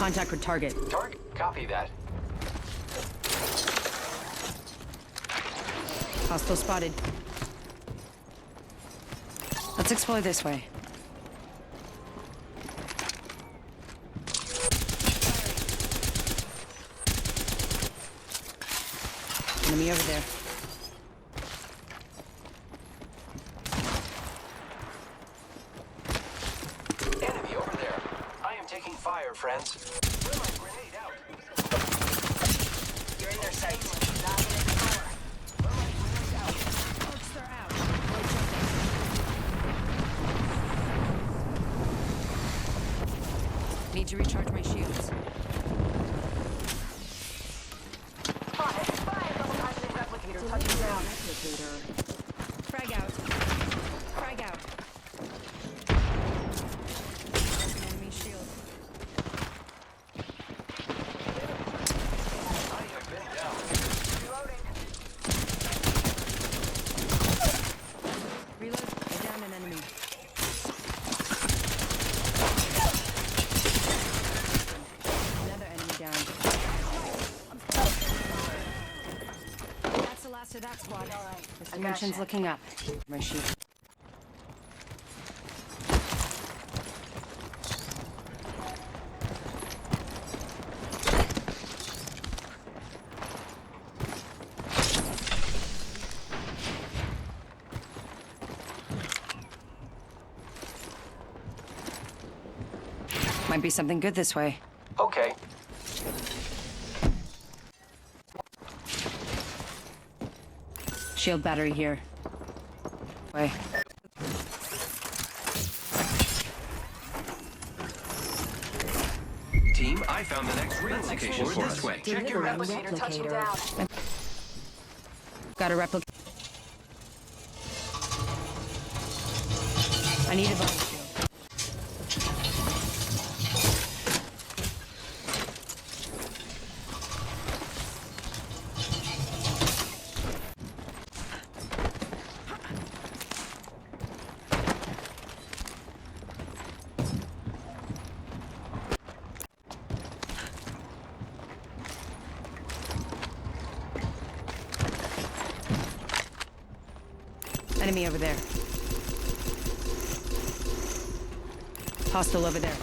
Contact with target. Target. Copy that. Hostile spotted. Let's explore this way. Enemy over there. Enemy over there. I am taking fire, friends. Throw my grenade out. You're in their sights. Folks, they're out. Need to recharge my shields. Touching down. Frag out. Frag out. Enemy shield. I have been down. Reloading. Reload. I downed an enemy. Another enemy down. That's the last of that squad. This dimension's looking up. My shield. Might be something good this way. Okay. Shield battery here. Way. Team, I found the next ring location for this way. Check your maps. Replicator touching down. Got a replica. I need a body shield. Enemy over there. Hostile over there.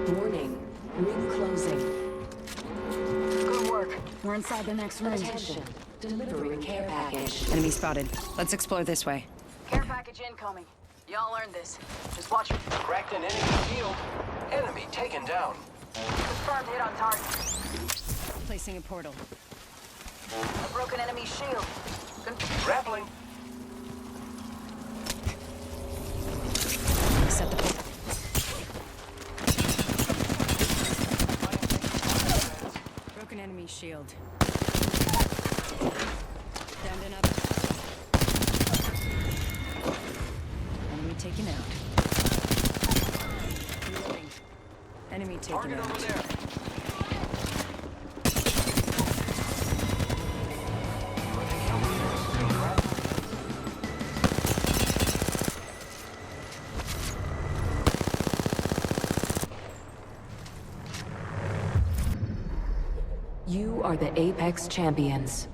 Warning. Ring closing. Good work. We're inside the next room. Attention. Delivering care package. Enemy spotted. Let's explore this way. Care package incoming. Y'all earned this. Just watch it. Cracked an enemy shield. Enemy taken down. Confirmed hit on target. Placing a portal. A broken enemy shield. Grappling. Set the portal. Broken enemy shield. Downed another. Enemy taken out. Reloading. Enemy taken Target out. over there. You are the Apex Champions.